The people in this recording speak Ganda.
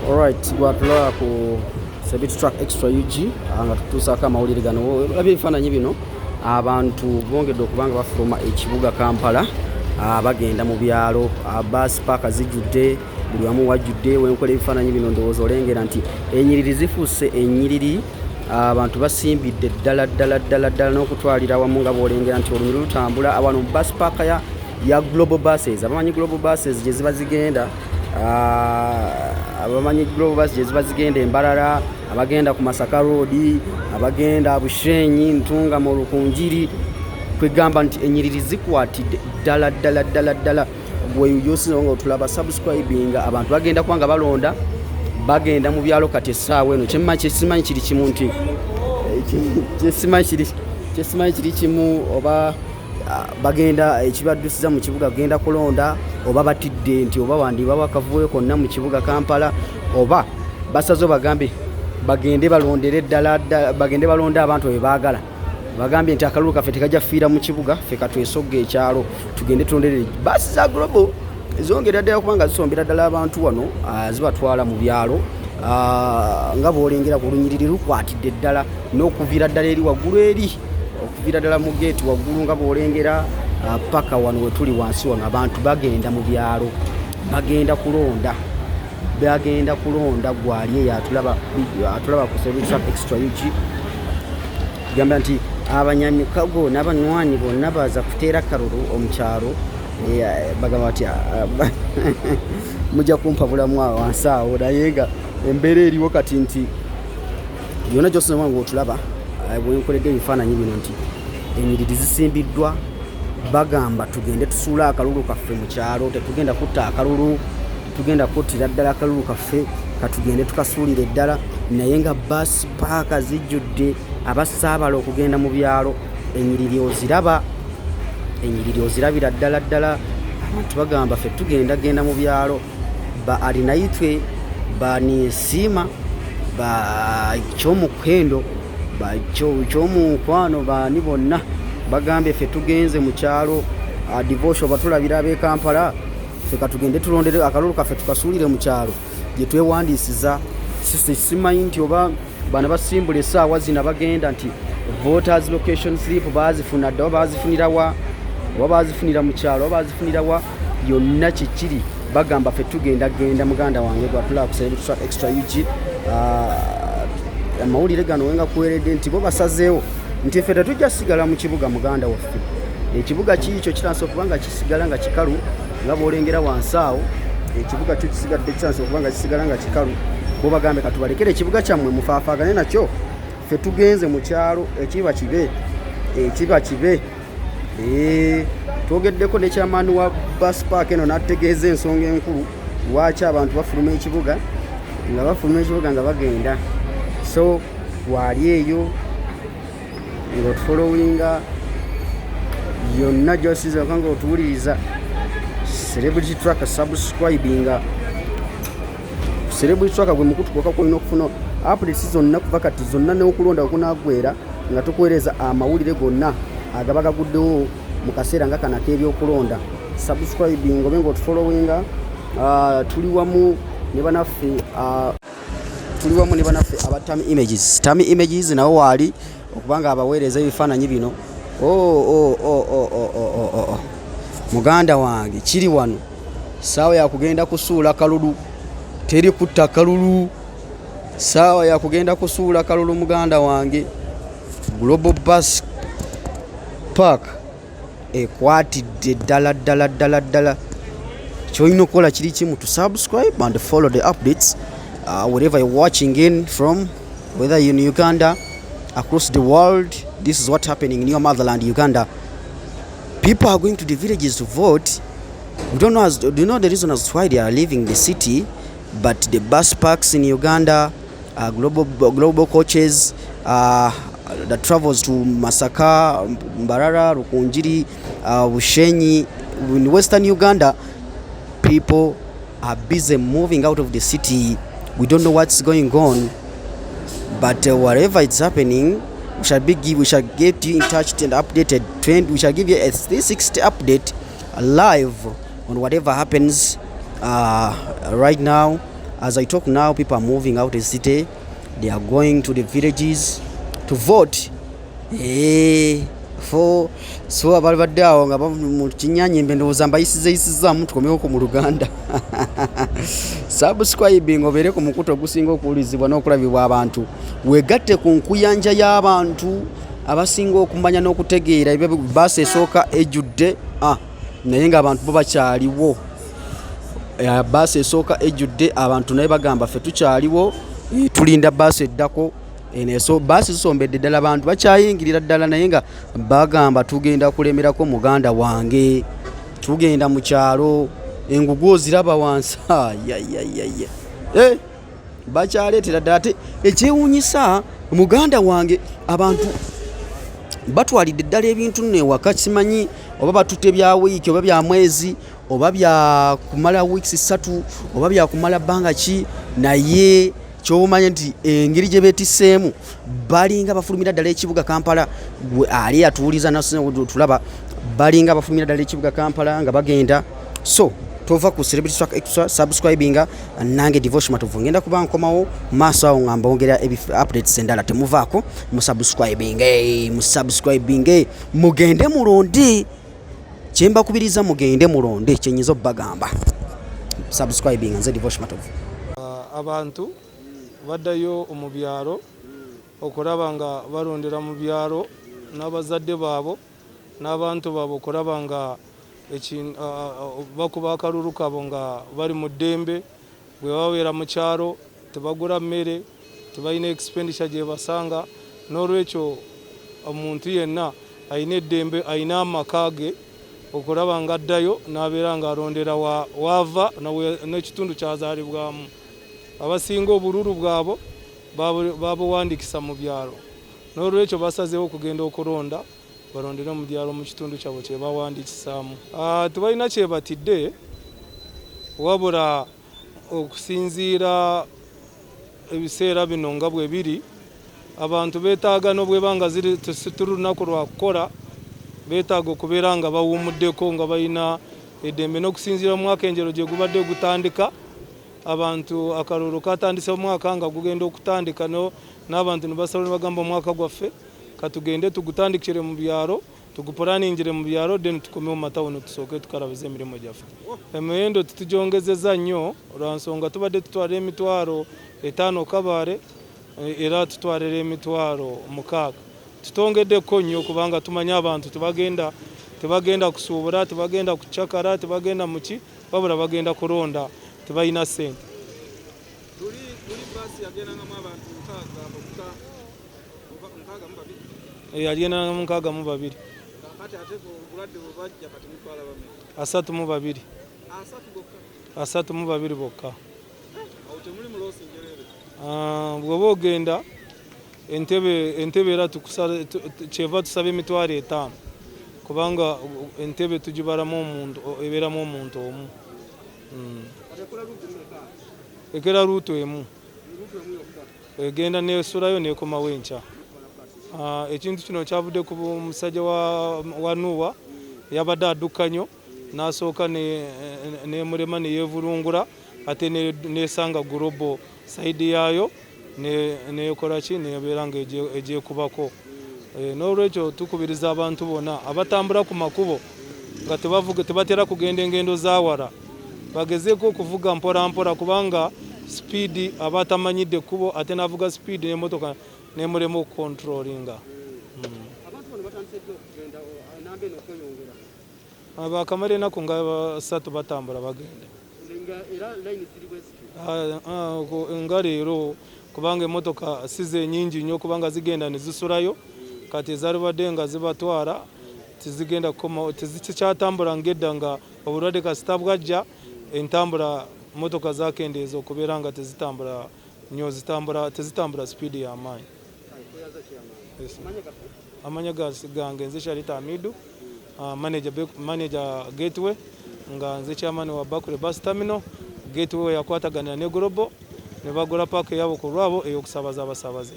Alright, gwatula ku Sebit Track Extra UG nga tutusaako amawulire gano labye ebifaananyi bino abantu bongedde okubanga bafuluma ekibuga Kampala bagenda mu byalo bus paaka zijjudde buli wamu wajjudde wenkola ebifaananyi bino ndowooza olengera nti ennyiriri zifuuse ennyiriri abantu basimbidde ddala n'okutwalira wamu nga bw'olengera nti olunyiri lutambula wano mu bus paaka ya Global Buses. Abamanyi Global Buses gye ziba zigenda abamanyi Global Buses gye ziba zigenda Embarara, abagenda ku Masaka Road, abagenda Bushenyi, Ntunga mu Rukunjiri, kwegamba nti ennyiriri zikwatidde ddala gwe yosinga nga otulaba subscribing abantu bagenda kwanga balonda bagenda mu byalo kati essaawa eno kyesimanyi kiri kimu nti kyesimanyi kiri kimu oba bagenda ekibaddusiza mu kibuga genda kulonda oba batidde nti oba wandiba bakavuyo konna mu kibuga Kampala oba basazo bagambe bagende balondere ddala bagende balonda abantu be baagala bagambye nti akalulu kaffe tekajja fiira mu kibuga ffe katwesogga ekyalo tugende tulondere basi za Global zongera ddala kubanga zisombera ddala abantu wano zibatwala mu byalo nga bw'olengera ku lunyiriri lukwatidde ddala n'okuviira ddala eri waggulu eri okuviira ddala mu geeti waggulu nga bw'olengera paka wano we tuli wansi wano abantu bagenda mu byalo bagenda kulonda gwali eyo atulaba ku Sebit Track Extra UG gamba nti abanyamikago n'abanywanyi bonna baza kuteera kalulu omukyalo bagamba bati mujja kumpa bulamu wansi awo naye nga embeera eriwo kati nti yonna gyosoma nga otulaba bwenkoledde ebifaananyi bino nti ennyiriri zisimbiddwa bagamba tugende tusuula akalulu kaffe mu kyalo tetugenda kutta akalulu tugenda kuttira ddala akalulu kaffe katugende tukasuulire ddala naye nga bus paaka zijjudde abasaabala okugenda mu byalo ennyiriri ozirabira ddala abantu bagamba ffe tugenda mu byalo ba alinaitwe baniesiima bakyomukwendo bakyomunkwano bani bonna bagambye ffe tugenze mu kyalo divorce batulabira ab'e Kampala ffe katugende tulondere akalulu kaffe tukasuulire mu kyalo gye twewandiisiza simanyi nti oba bana basimbula essaawa zina bagenda nti voters location slip bazifuna dda oba bazifunirawa oba bazifunira mu kyalo oba bazifunirawa yonna kikiri bagamba ffe tugenda muganda wange gwatulaba ku Sebit Track Extra UG amawulire gano wenga kuweredde nti bo basazeewo nti ffe tetujja sigala mu kibuga muganda waffe ekibuga kiikyo kitansa okuba nga kisigala nga kikalu nga bw'olengera wansi awo ekibuga kyo kisigadde kitansa okuba nga kisigala nga kikalu bo bagambe katubalekere ekibuga kyammwe mufaafaagane nakyo ffe tugenze mu kyalo ekiba kibe twogeddeko ne kyamaani wa bus park eno n'ategeeza ensonga enkulu lwaki abantu bafuluma ekibuga nga bagenda so wali eyo ng'otufolowinga yonna gy'osiza nga otuwuliriza Celebrity Track subscribinga Celebrity Track gwe mukutu gwokka kwolina okufuna updates zonna kuva kati zonna n'okulonda okunaagwera nga tukuweereza amawulire gonna agaba gaguddewo mu kaseera nga kana k'ebyokulonda subscribing obe ng'otufolowinga tuli wamu ne banaffe aba Tami Images nawo waali okubanga abaweereza ebifaananyi bino muganda wange kiri wano saawa yakugenda kusuula kalulu teri kutta kalulu saawa yakugenda kusuula kalulu muganda wange Global Bus Park ekwatidde ddala kyolina okukola kiri kimu to subscribe and follow the updates wherever you're watching in from, whether you're in Uganda, across the world. This is what's happening in your motherland, Uganda. People are going to the villages to vote. We don't know do you know the reason as why they are leaving the city, but the bus parks in Uganda, global coaches that travels to Masaka, Mbarara, Rukunjiri, Bushenyi, in western Uganda, people are busy moving out of the city. We don't know what's going on, but whatever it's happening, we shall get you in touch and updated trend. We shall give you a 360 update live on whatever happens right now As I talk now, people are moving out of the city. They are going to the villages to vote. For so abali awo nga mu kinyanyimbe ndowooza mbayisizaamu tukomeko mu Luganda. Subscribing obeere ku mukuto ogusinga okuwulizibwa n'okulabibwa abantu. Weegatte ku nkuyanja y'abantu abasinga okumanya n'okutegeera bbaasi esooka ejjudde naye ng'abantu bo bakyaliwo. Bbaasi esooka ejjudde abantu naye bagamba ffe tukyaliwo tulinda bbaasi eddako. So basi zisombedde ddala abantu bakyayingirira ddala naye nga bagamba tugenda kulemerako muganda wange, tugenda mu kyalo engugu oziraba wansi. Bakyaleetera ddala ate ekyewuunyisa muganda wange abantu batwalidde ddala ebintu nno ewaka simanyi oba batutte bya wiiki oba bya mwezi oba bya kumala weeks 3 oba bya kumala bbanga ki naye kyomanya nti engeri gye beetisseemu balinga bafulumira ddala ekibuga Kampala ali atuwuliza tulaba balinga bafulumira ddala ekibuga Kampala nga bagenda. So tova ku Celebrity Swag Extra subscribing nange Devotion Matovu ngenda kuba nkomawo maaso awo ngamba ongera updates endala temuvaako musubscribing mugende mulonde kyemba kubiriza mugende mulonde kyenyizo bagamba subscribing nze Devotion Matovu. Abantu baddayo mu byalo okulaba nga balondera mu byalo n'abazadde baabo n'abantu baabo okulaba nga bakuba akalulu kabo nga bali mu ddembe bwe babeera mu kyalo tebagula mmere tebalina expenditure gye basanga. N'olwekyo omuntu yenna alina eddembe alina amaka ge okulaba nga addayo n'abeera nga alondera waava n'ekitundu kyazaalibwamu. Abasinga obululu bwabo babuwandiikisa mu byalo. N'olwekyo basazeewo okugenda okulonda balondere mu byalo mu kitundu kyabwe kye bawandiikisaamu. Tebalina kye batidde wabula okusinziira ebiseera bino nga bwe biri abantu beetaaga n'obweba nga tulunaku lwa kukola beetaaga okubeera nga bawumuddeko nga balina eddembe n'okusinziira omwaka enjero gye gubadde gutandika. Abantu akalulu katandise omwaka nga gugenda okutandika n'abantu ne basala ne bagamba omwaka gwaffe katugende tugutandikire mu byalo tuguplaningire mu byalo then tukome mu matawuni tusooke tukalabiza emirimu gyaffe. Emiwendo tutugyongezeza nnyo olwa nsonga tubadde tutwala emitwalo 5 Kabale era tutwalira emitwalo 6. Tutongeddeko nnyo kubanga tumanya abantu tebagenda kusuubula tebagenda kucakala tebagenda muki wabula bagenda kulonda tebalina ssente. Yagendangamu 62 32 bokka. Bw'oba ogenda entebe era kyeva tusaba emitwalo 5 kubanga entebe tugibalamu omuntu ebeeramu omuntu omu. Ekera ruutu emu egenda nesulayo nekomawo enkya. Ekintu kino kyavudde ku musajja wa Nuwa yabadde addukanyo n'asooka nemulema neyeevulungula ate nesanga global side yaayo nekola ki nebeera nga egyekubako. N'olwekyo tukubiriza abantu bonna abatambula ku makubo nga tebatera kugenda engendo zawala bagezeeko okuvuga mpola mpola kubanga speed aba atamanyidde ekkubo ate n'avuga speed n'emmotoka nemulema okukontrolinga. Bakamala ennaku nga 3 batambula bagenda nga leero kubanga emmotoka si zenyingi nnyo kubanga zigenda ne zisulayo kati ezalibadde nga zibatwala tizigenda tezikyatambula ng'edda nga obulwadde kasita bwajja entambula motoka zakendeeza okubeera nga tezitambula nnyo tezitambula speed y'amaanyi. Amanya gange nze Charity Hamidu manager Gateway nga nze chairman wa Bakule Bus Terminal. Gateway yakwataganira ne Global ne bagula paaka yabo ku lwabo ey'okusabaza abasabaze.